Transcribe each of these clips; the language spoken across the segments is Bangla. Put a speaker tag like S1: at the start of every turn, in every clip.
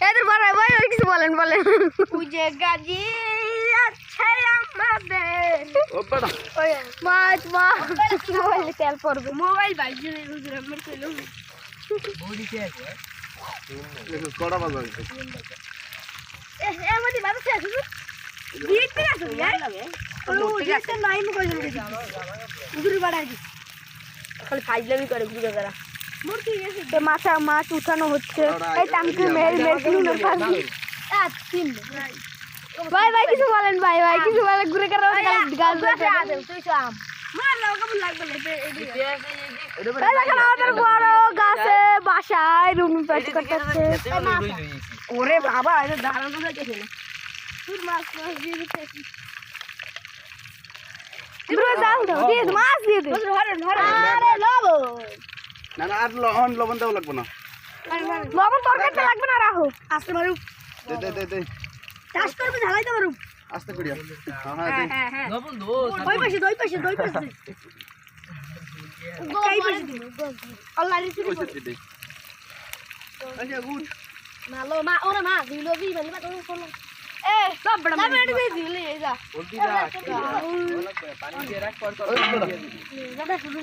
S1: এদের বড়াই ভাই আর কিছু বলেন বলেন বুঝে গাজি আছে আমাদের মাছ মাছ মোবাইলে তেল পড়বে মোবাইল ভাই জুড়ে হুজুর আমার কইলো বডি কে আছে কড়া বাজার এ মধ্যে বাবা আছে দিতে আছে यार ওটা নাই মু কইলো হুজুর বাড়াই দি খালি ফাইজলামি করে বুঝে যারা মূর্তি গেছে তে মাথা মাছ উঠানো হচ্ছে এই টামকে মেল মেল কিনো খাবি তিন ভাই ভাই কিছু বলেন ভাই ভাই কিছু বলেন ঘুরে করে গাল গাল তুই সাম মার লাও কেমন লাগবে এদিকে এই দেখেন আমাদের বড় গাছে বাসায় রুম পেট করতেছে ওরে বাবা এটা দাঁড়ানো যাচ্ছে না তুই মাছ মাছ দিয়ে দিতেছি পুরো জাল দাও দিয়ে মাছ দিয়ে দে আরে লবণ না না আর লবণ দাও লাগবে না লবণ তরকারিতে লাগবে না রাখো আস্তে মারু দে চাষ করবে ঢালাইতে মারু আস্তে করিয়া হ্যাঁ লবণ দো দই পাশে আল্লাহ রে দে আচ্ছা গুড মালো মা ওরে মা দিলো দি মানে করলো এ সব বড় মানে দে দিলে এই যা বলতি যা পানি দিয়ে রাখ পর কর যাবে শুধু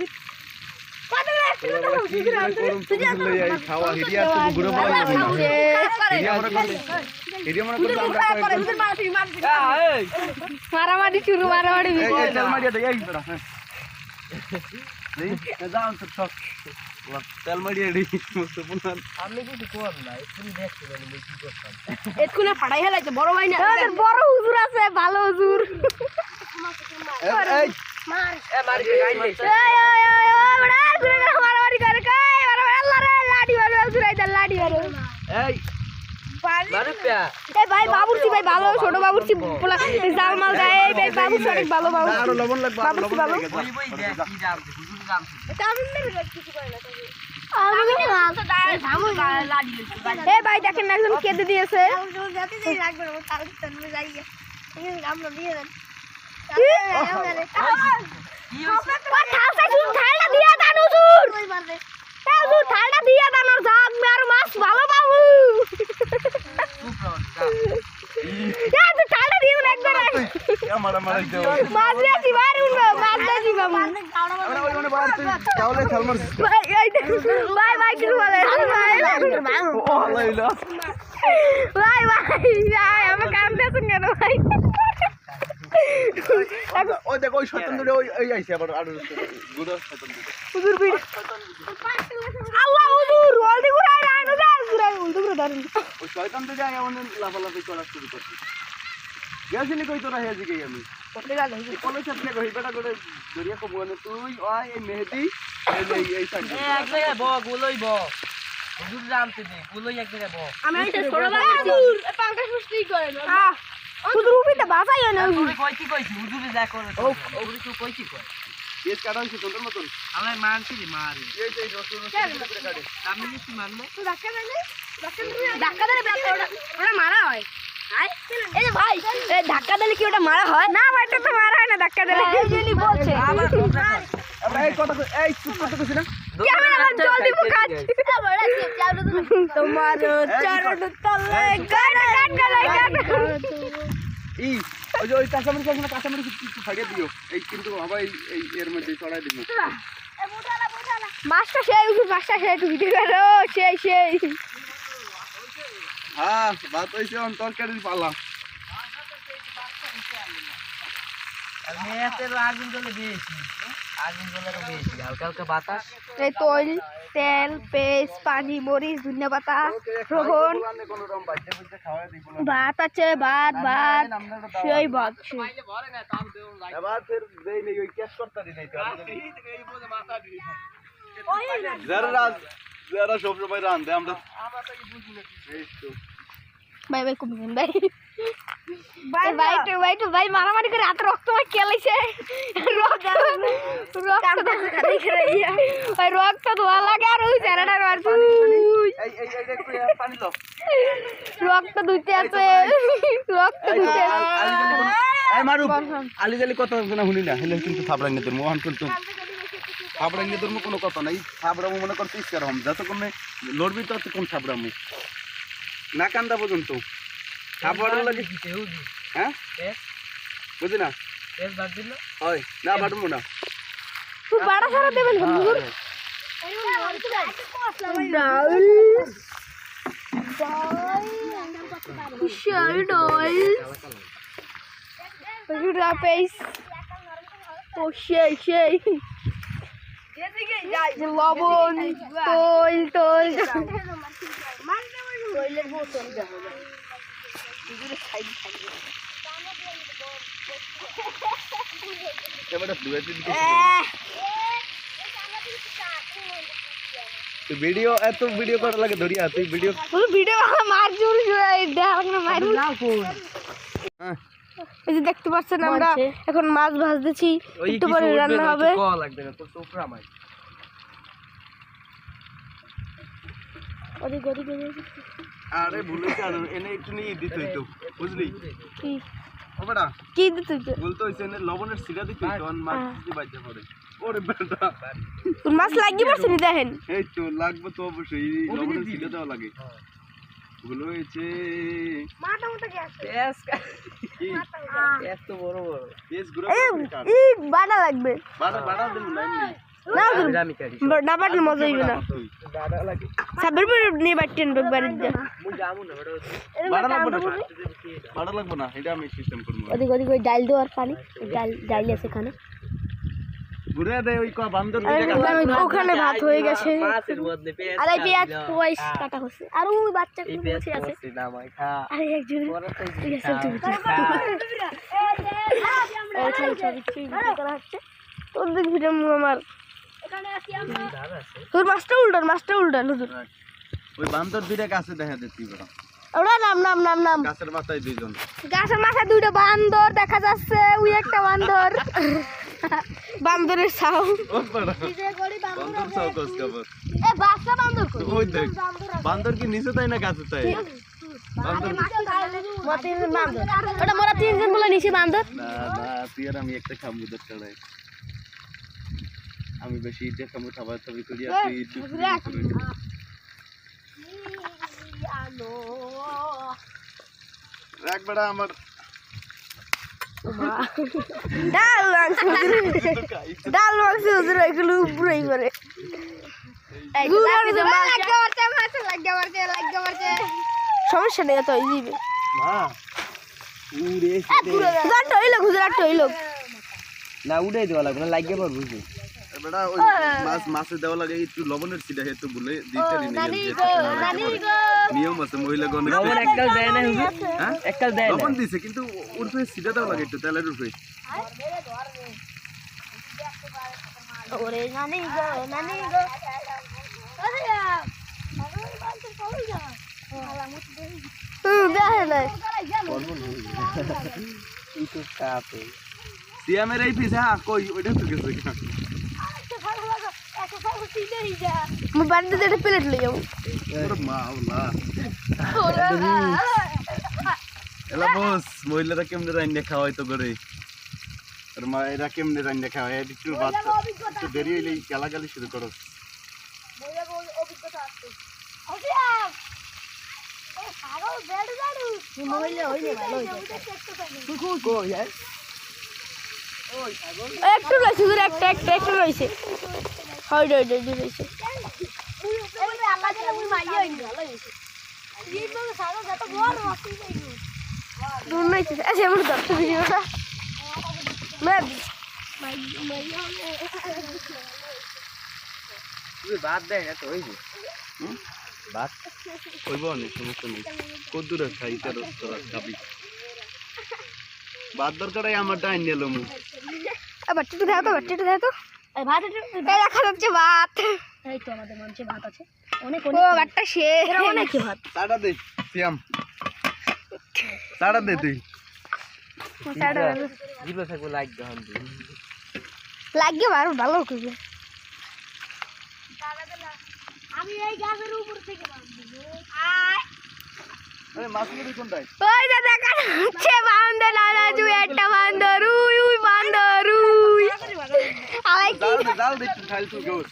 S1: মারামারি শুরু মারামারি তেল মারিয়ে এক্ষুনি ফাটাই হেলাইছে বড় ভাই না বড় হুজুর আছে ভালো হুজুর মারামারি করে লাঠি লাঠি ভাই বাবুর্চি ভাই ভালো ছোট বাবুর্চি জাল মাল দেয় ভাই বাবুর্চি অনেক ভালো ভাই দেখেন একজন কেটে দিয়েছে মাছ ভালো বাবু গেছিলি কই তোরা হেজিকে আমি কলেজ থেকে কই বেটা করে দরিয়া কো বনে তুই ওই এই মেহেদি এই সাইড এক জায়গায় ব গুলোই ব হুজুর জানতে দে গুলোই এক জায়গায় ব আমি এটা ছোটবেলা হুজুর এ পাঙ্কা সুষ্টি করে না হুজুর উপিতে বাজাই না হুজুর কই কি কইছি হুজুরে যা করে ও ওরে তুই কই কি কই এর কারণ কি তোর মতন আমার মানছি রে মারে এই রসুন করে কাটে আমি কি মারলে তুই ধাক্কা দিলে ওটা মারা হয় এই যে ভাই এই ধাক্কা দিলে কি ওটা মারা হয় না ভাই এটা তো মারা হয় না ধাক্কা দিলে এইজেলি বলছে আমরা এই কথা এই চুপ করতে কইছি না ক্যামেরাম্যান জলদি মুখাচ্ছি তোমার চরণ তলে গান ই ওই কাঁচামরিচ কিছু ফাটিয়ে দিও এই কিন্তু আবার এই এর মধ্যে চড়াই দিব মাছটা সেই একটু ভিডিও করো সেই হ্যাঁ ভাত হইছে অন তরকারির পালা আগুন জ্বলে বেশি হালকা হালকা বাতাস এই তৈল তেল পেস্ট পানি মরিচ ধনিয়া পাতা রোহন ভাত আছে ভাত সেই ভাত এবার ফের দেই নেই ওই ক্যাশ করতে দি নাই যারা সব সময় রান্ধে আমরা তো বুঝি না এই তো ভাই কমিছেন ভাই মারামারি করে হাত রক্ত কেলাইছে রক্ত ধোয়া লাগে আর ওই চেহারাটা রক্ত ধুইতে আছে আলি জালি কথা শুনি না হলে কিন্তু থাপড়াই না তোর মোহন কিন্তু থাবড়াঙ্গে তোর কোনো কথা নাই থাবড়ামু মনে করতে ইচ্ছা রকম যতক্ষণ লড়বি ততক্ষণ থাবড়ামু না কান্দা পর্যন্ত থাবড়ার লাগে হ্যাঁ বুঝি না হয় না বাড়বো না
S2: তুই বাড়া সারা দেবেন হুজুর লবণ তৈল তৈল
S1: ভিডিও এত ভিডিও করা লাগে ধরিয়া তুই ভিডিও
S2: ভিডিও মার জোর এই যে দেখতে পাচ্ছেন আমরা এখন মাছ ভাজতেছি একটু পরে রান্না হবে
S1: আরে ভুলে এনে একটু নিয়ে দিত তো বুঝলি
S2: কি
S1: ওটা
S2: কি দিতে
S1: বলতো হইছে এনে লবণের সিরা দিত তখন মাছ কি বাজে পড়ে ওরে বেটা
S2: মাছ লাগি পারছে নি দেখেন
S1: এই তো লাগবে তো অবশ্যই লবণের সিরা দেওয়া লাগে ভুল হয়েছে
S2: মাটা মোটা গ্যাস
S1: এত বড় বড় বেশ গুলো
S2: এই বাড়া লাগবে
S1: বাড়া বাড়া দিন না
S2: না না বাড়লে মজা হইবে না সাবের পরে নিয়ে বাড়তেন বাড়ির যা
S1: বাড়া লাগবে না এটা আমি সিস্টেম করব
S2: ওদিক ওদিক ওই ডাল দেওয়ার পানি ডাল আছে এখানে
S1: ঘুরে দেয় ওই বান্দর
S2: ওখানে ভাত হয়ে গেছে আর এই পেঁয়াজ পয়স কাটা হচ্ছে আর ওই বাচ্চা বসে আছে আরে একজন ঠিক আছে তোর দিক ভিডিও আমার তোর মাছটা উল্টান হুজুর
S1: ওই বান্দর দুইটা কাছে দেখা দিচ্ছি বড়
S2: ওরা নাম
S1: গাছের মাথায় দুইজন
S2: গাছের মাথায় দুইটা বান্দর দেখা যাচ্ছে ওই একটা বান্দর বান্দরের ছাউ
S1: ও বড় বান্দর ছাউ কস খবর
S2: এ বাচ্চা বান্দর কই
S1: ওই দেখ বান্দর কি নিচে তাই না গাছে তাই বান্দর
S2: ওটা মোরা তিনজন বলে নিচে বান্দর
S1: না না তুই আর আমি একটা খামু দরকার আমি বেশি ইটে খামু খাবার ছবি করি আর তুই রাখ বড় আমার
S2: ডাল মাংস হুজুর এগুলো পুরাই করে সমস্যা নেই তো দিবে
S1: না উড়াই দেওয়া লাগবে না লাগিয়ে পারবো বেটা ওই মাছে দেওয়া লাগে একটু লবণের সিটা একটু বলে দিতে নিয়ম আছে মহিলাগণ লবণ এককাল দেয় না হুজুর হ্যাঁ এককাল দেয় লবণ দিছে কিন্তু উড়ফে সিটা দেওয়া লাগে একটু তেলের উড়ফে
S2: ওরে নানি গো
S1: সিয়ামের এই পিছে কই ওইটা তো গেছে
S2: আমি বাড়িতে একটা প্লেট লই যাবো
S1: এলা বস মহিলারা কেমনে রান্না খাওয়াই তো করে আর মা এরা কেমনে রান্না খাওয়াই একটু বাচ্চা একটু দেরি হইলে গালাগালি শুরু করো
S2: একটু রয়েছে একটা রয়েছে রয়েছে
S1: বাদ দেয় না তো ওই যে বাদ কইব অনেক সমস্যা নেই কদ্দুরে খাই তোরা খাবি বাদ দরকার আমার ডাইন নিল মু
S2: বাচ্চাটা দেয় তো ভাত দেখা যাচ্ছে ভাত এই তো আমাদের মঞ্চে ভাত আছে অনেক ভাতটা শেষ অনেক ভাত
S1: টাটা দে সিয়াম টাটা দে তুই জিবা থাকবে লাগবে
S2: লাগবে ভালো করবে
S3: আমি এই গাছের উপর থেকে মারবো
S1: আরে মাছগুলো কোনটায়
S2: ওই যে দেখা যাচ্ছে বান্দর লালা তুই একটা বান্দর উই বান্দর উই হালাই কি
S1: জাল দে একটু খাইল তুই গোস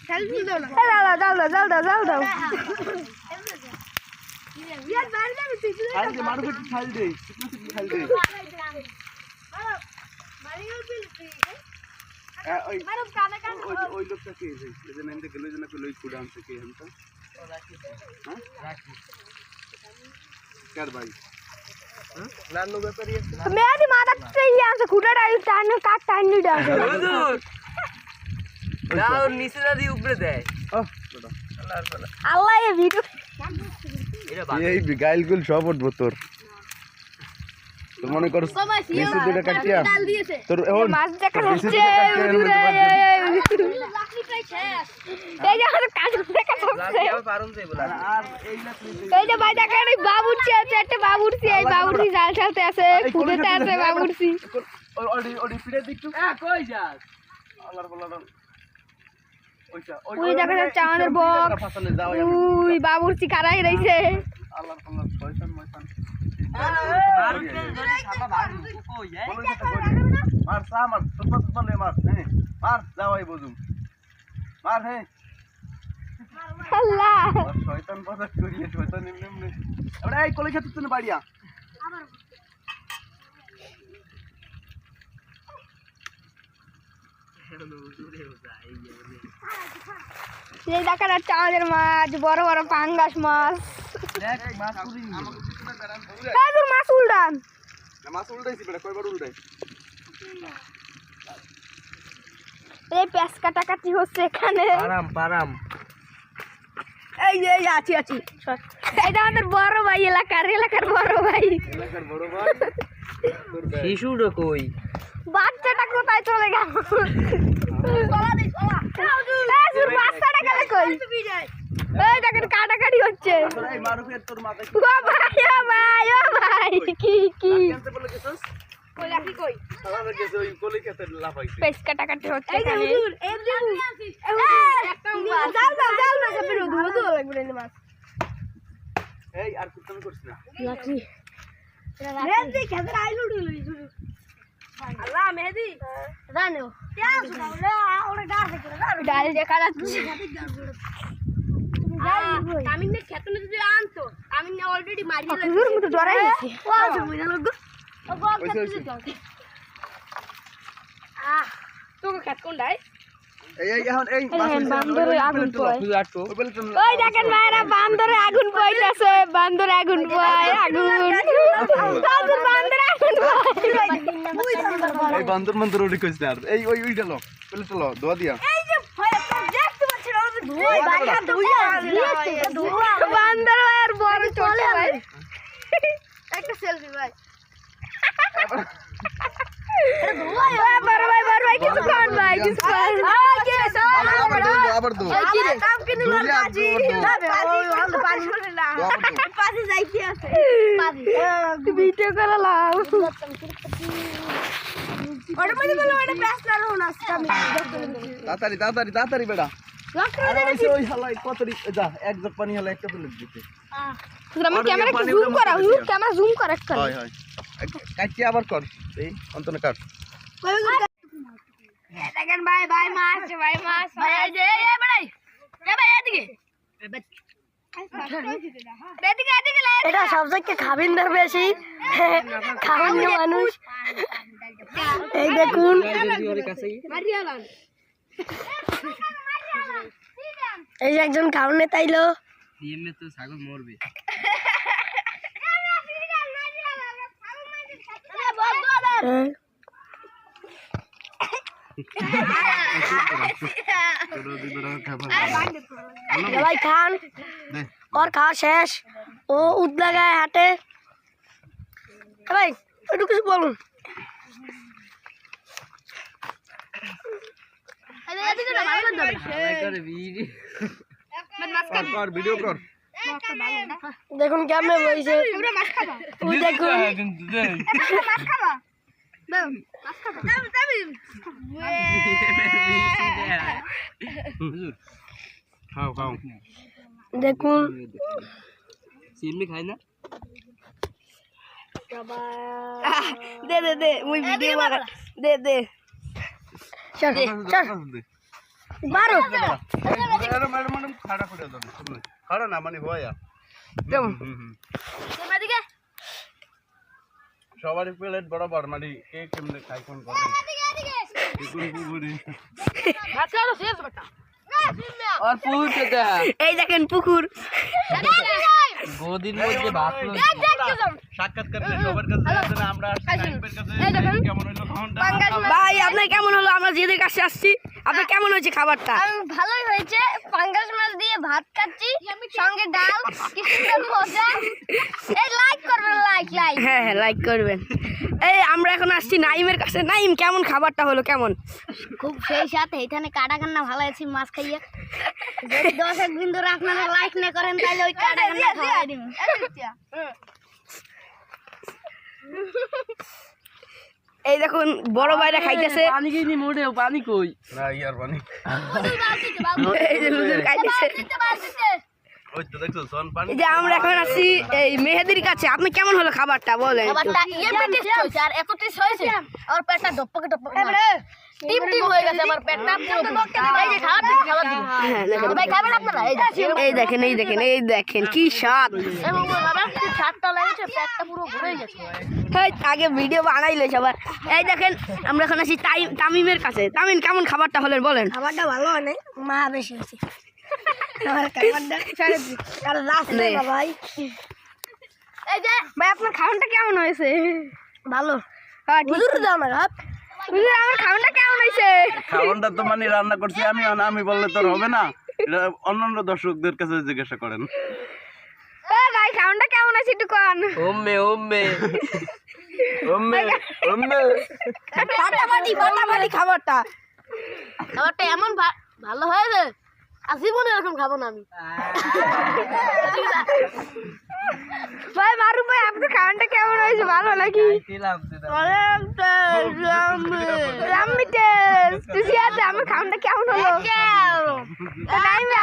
S2: জাল দাও
S1: খাইল দে মারু একটু খাইল দে একটু খাইল দে ওই লোকটা কে এই যে নামতে গেল যেন কই ফুড আনছে কে हमको রাখি কার ভাই লান্ন ব্যাপারী আছে
S2: মেদি মাথা চাই আছে খুঁটাটা টান কাট টান নি দাও
S1: হুজুর দাও নিচে দাদি উপরে দেয়
S2: আল্লাহ এই ভিডিও
S1: এই গাইলগুল সব উঠবো তোর তোর মনে করছ নিচে দুটো কাটিয়া তোর এখন
S2: মাছ দেখা যাচ্ছে এই যে আমার কাজ দেখা যাচ্ছে
S1: আর এই না
S2: এই যে ভাই দেখেন এই বাবুর্চি আছে একটা বাবুর্চি এই বাবুর্চি জাল খেলতে আছে খুঁড়েতে আছে বাবুর্চি
S1: ওডি ফিরে দিকটু কই যাস আল্লাহর বলার
S2: ওই দেখা যাচ্ছে আমাদের বক ওই বাবুর্চি খাড়াই রইছে
S1: আল্লাহর বলার শয়তান ময়তান মার সা মার সুপার লে মার হ্যাঁ মার যাও এই বুঝুম মার হ্যাঁ
S2: আল্লাহ
S1: শয়তান বাজার করিয়ে শয়তান এমনি এমনি আরে এই কলে খেতে তুই বাড়িয়া
S2: এই দেখা যাচ্ছে আমাদের মাছ বড় বড় পাঙ্গাস মাছ
S1: দেখ মাছ তুলি
S2: এই তোর মাছ উল্টান
S1: না মাছ উল্টাইছি বেটা কয়বার উল্টাই
S2: এই পেঁচ কাটাকাটি হচ্ছে এখানে
S1: পারাম
S2: এই যে আছি এটা আমাদের বড় ভাই এলাকার বড় ভাই
S1: এলাকার বড় ভাই শিশুটা কই
S2: বাচ্চাটা কোথায় চলে গেল বাচ্চাটা গেলে কই এই দেখেন কাটাকাটি হচ্ছে
S1: এই মারুফের তোর মাথায়
S2: ও ভাই কি
S1: কেনতে বলে গেছস
S2: কইলা কি কই
S1: সারা গেছে ওই কলে খেতে লাফাইছে
S2: পেঁচ কাটাকাটি হচ্ছে এখানে এই জাল না সব ধুলো লাগবে না মাছ
S1: এই আর কুত্তা করছিস না
S2: লাকি মেহেদি খেতে আইলু শুরু আল্লাহ মেহেদি জানো ওরে গাছ দেখো ডাল দেখা যাচ্ছে কামিনে খেতে যদি আনতো কামিনে অলরেডি মারিয়ে লাগছে হুজুর মতো ডরাই গেছে ও আছে বুঝা লাগো ও গো খেতে তোকে খেত কোনটাই
S1: এই এখন এই
S2: বান্দরে আগুন পয়
S1: তুই আটকো
S2: ওই দেখেন ভাইরা বান্দরে আগুন পয়তাছে বান্দরে আগুন পয় আগুন তাদের বান্দরে আগুন পয়
S1: এই বান্দর মন্দর ওডি কইছ না এই ওই ওইটা লো বলে চলো দোয়া দিয়া
S2: এই যে ভয় দেখতে পাচ্ছেন আমাদের ধুই বাইরে ধুইয়া বান্দর আর বড় চলে ভাই একটা সেলফি ভাই বড় ভাই কিছু খান ভাই কিছু খান
S1: আবার দো
S2: কি রে কাম কিনে বাজি পানি বলে না পানি যাইতে আছে পানি ভিডিও করে লাও ওরে মানে বলো এটা ব্যস্ত না হন আজকে আমি
S1: তাড়াতাড়ি বেটা আরে ওই হালাই কতরি যা এক জগ পানি হলো একটা প্লেট দিতে
S2: আমার ক্যামেরা কি জুম করা ক্যামেরা জুম করা একটা
S1: হয় কাটি আবার কর এই অন্তনে কাট
S2: দেখেন ভাই মাছ ভাই এই যে এই বড়াই এ ভাই এদিকে এটা সব থেকে খাবিনদার বেশি খাওয়ান মানুষ এই দেখুন এই যে একজন খাওয়ানে তাইলো
S1: তো ছাগল মরবে
S2: ভাই খান और খাওয়া শেষ ও উদলা গায়ে হাটে ভাই একটু কিছু বলুন
S1: ভিডিও কর
S2: দেখুন কেমনে বইছে দেখুন
S1: খাও
S2: দেখুন
S1: সিমনি খাই না
S2: দে মুই ভিডিও বানা দে চল চল মারো
S1: ম্যাডাম খাড়া করে দাও খাড়া না মানে ভয়া সবারই প্লেট বরাবর মানে কে কেমনে খাই কোন কথা আর পুকুর
S2: এই দেখেন পুকুর
S1: গোদির মধ্যে ভাত সাক্ষাৎকার সবার কাছে আমরা কেমন হইলো
S2: ভাই আপনার কেমন হলো? আমরা যেদের কাছে আসছি আপনার কেমন হয়েছে খাবারটা?
S3: ভালোই হয়েছে, পাঙ্গাস মাছ দিয়ে ভাত খাচ্ছি, সঙ্গে ডাল, কি সুন্দর মজা। এই লাইক করবেন, লাইক।
S2: হ্যাঁ লাইক করবেন। এই আমরা এখন আসছি নাইমের কাছে। নাইম কেমন খাবারটা হলো কেমন?
S3: খুব সেই সাথে এখানে কাটা কান্না ভালো আছে মাছ খাইয়ে। যদি 10 দিন ধরে আপনারা লাইক না করেন তাহলে ওই কাটা কান্না খাওয়াই দিব।
S2: এই দেখুন বড় ভাইরা খাইতেছে।
S1: পানি কিনি মোড়ে পানি কই না ইয়ার পানি
S2: এই যে হুজুর খাইতেছে।
S1: ওই তো দেখছো সন পানি।
S2: এই যে আমরা এখন আসছি এই মেহেদির কাছে। আপনি কেমন হলো খাবারটা বলেন?
S3: খাবারটা ইয়ে টেস্ট হয়েছে, আর এত টেস্ট হয়েছে আমার পেটটা ধপকে টিম হয়ে গেছে আমার পেটটা। ভাই যে খাবার দিন ভাই খাবেন আপনারা?
S2: এই দেখেন কি স্বাদ।
S3: এবং বাবা স্বাদটা লাগছে, পেটটা পুরো ভরে গেছে।
S2: এই আগে ভিডিও বানাইলে সবার। এই দেখেন আমরা এখন আছি তামিমের কাছে। তামিম কেমন খাবারটা হলেন বলেন?
S3: খাবারটা ভালো হয় নাই, মা বেশি হয়েছে আমার খাবারটা আর লাস্ট না ভাই। এই যে
S2: ভাই আপনার খাবারটা কেমন হয়েছে?
S3: ভালো
S2: হুজুর দাও না হাত। হুজুর আমার খাবারটা কেমন হয়েছে?
S1: খাবারটা তো মানে রান্না করছি আমি বললে তো হবে না, এটা অন্যান্য দর্শকদের কাছে জিজ্ঞাসা করেন।
S2: ভাই খাবারটা কেমন হয়েছে একটু কোন।
S1: ওম্মে
S2: ফাটাফাটি খাবারটা
S3: এমন ভালো হয়েছে, আজীবন এরকম খাবো না আমি।
S2: ভাই মারু ভাই আপনার খাবারটা কেমন হয়েছে? ভালো নাকি? আমার খাবারটা কেমন হলো?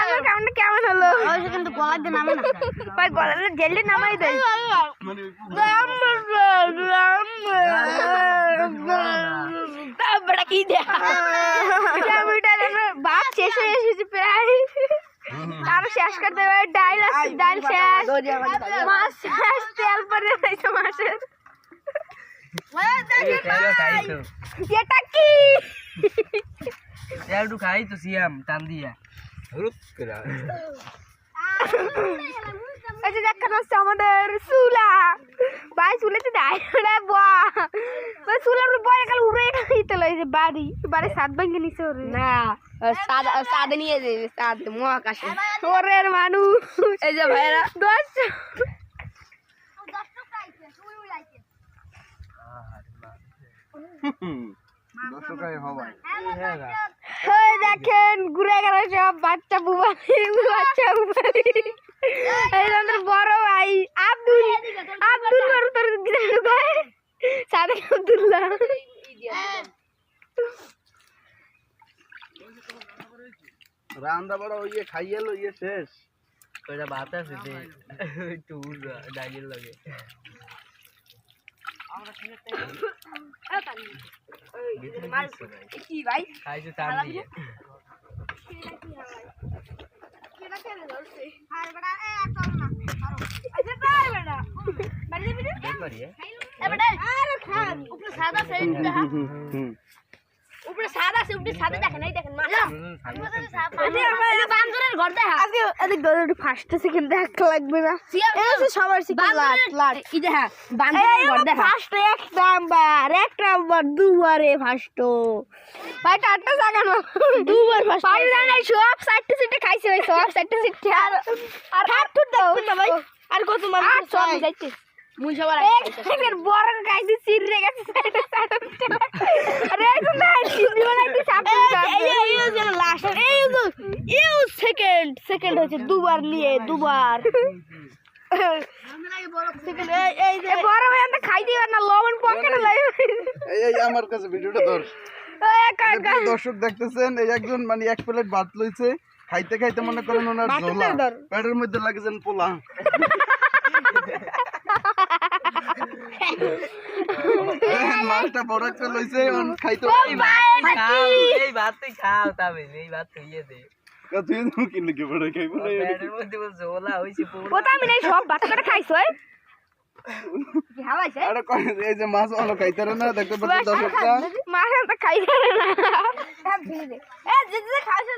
S2: আমার খাবারটা কেমন হলো?
S3: কিন্তু গলার দিয়ে নামে না
S2: ভাই গলাটা জেলে নামাই দেয়। কি ভাত শেষ হয়ে এসেছে প্রায়, আরো শেষ করতে হবে। ডাল শেষ, মাছ শেষ, তেল পরে রয়েছে মাছের। এটা কি?
S1: একটু খাই তো সিয়াম টান দিয়া
S2: এই যে দেখা যাচ্ছে আমাদের চুলা। ভাই চুলাতে দেয় ভাই চুলা বয় কাল উড়ে খাইতে লাগে যে বাড়ি সাত ভাঙে নিচে ওরে না সাদে নিয়ে যাবে সাদ মহাকাশে ওরের মানুষ। এই যে ভাইরা 10 দেখেন ঘুরে গেল সব বাচ্চা বুবালি এই আমাদের বড় ভাই আব্দুল সাদেক আব্দুল্লাহ।
S1: রান্না বড় ইয়ে খাইয়ে লো ইয়ে শেষ কইরা ভাত আছে দে একটু ডাইলের লাগে আমরা কি ভাই খাইছে টান দিয়ে
S3: উপরে সাদা আছে, উপরে সাদা দেখেন, এই দেখেন
S2: ফার্স্ট সেকেন্ড দেখা লাগবে না সবার এক নাম্বার দুবারে ফার্স্ট ভাই টাটটা জাগানো দুবার সব সাইডটা সিটে খাইছে ভাই, সব সাইডটা সিটে আর ভাই আর কত মানুষ সব যাইতে মুই সবার আগে বড় গাইতে সিরে গেছে আরে না সিরি বানাইতে চাপে এই যে লাস্ট এই সেকেন্ড হচ্ছে দুবার নিয়ে দুবার এই যে বড় ভাই আমরা খাই দিবা না লবণ পকেটে লাই।
S1: এই আমার কাছে ভিডিওটা ধর দর্শক দেখতেছেন এই একজন মানে এক প্লেট ভাত লইছে খাইতে খাইতে মনে করেন ওনার ঝোলা পেটের মধ্যে লাগেছেন পোলা মাছটা বড় একটা লইছে অন খাইতো
S4: এই ভাত তুই খাও তবে এই ভাত তুই দে
S1: তুই তো কি লিখে বড় খাইবো না
S4: পেটের মধ্যে বল ঝোলা হইছে পুরো
S2: ওটা আমি নাই সব ভাত করে খাইছো কি হাওয়াইছে
S1: আরে কই এই যে মাছ অন খাইতে না দেখতে পাচ্ছ দর্শকরা
S2: মাছ তো খাইতে না সব ঠিক দে এ যে যে খাইছ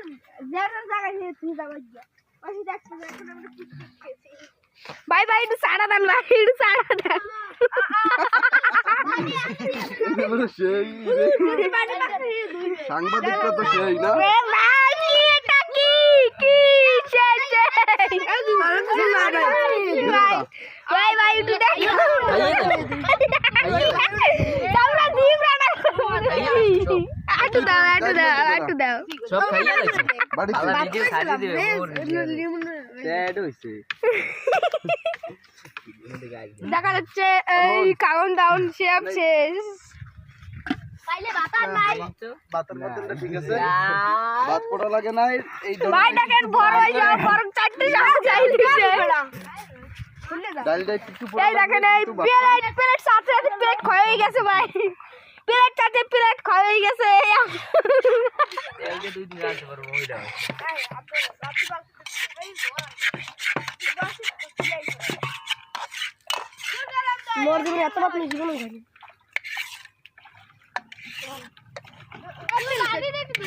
S2: যে জায়গা নিয়ে তুই যাবা গিয়া ওই দেখছ এখন আমরা কি খেয়েছি বাই বাই একটু সাড়া দেন ভাই একটু সাড়া দেন
S1: সেই সাংবাদিকটা তো সেই না
S2: এ ভাই কি এটা কি ভাই ভাই একটু দেখ আমরা দিব না আটু দাও
S4: সব খাইয়া লাগছে
S1: বাড়ি
S4: আলা ভিডিও ছাড়ি দিবে মোর স্যাড হইছে
S2: দেখা যাচ্ছে এই কাউন্ট ডাউন শেপ শেষ
S3: পাইলে বাতার নাই
S1: বাতের মধ্যে ঠিক আছে বাত পড়া লাগে না এই
S2: ভাই দেখেন বড় হয়ে যাও বরং চারটে শাক চাই দিছে
S1: ডালটা একটু
S2: এই দেখেন এই প্লেট সাথে সাথে প্লেট ক্ষয় হয়ে গেছে ভাই প্লেট সাথে প্লেট ক্ষয় হয়ে গেছে
S4: এইটা দুই দিন রাখতে পারবো ওইটা
S2: মোর দিন এত বাত নিয়ে জীবন হয়নি
S3: আমি লাড়ি দেখতে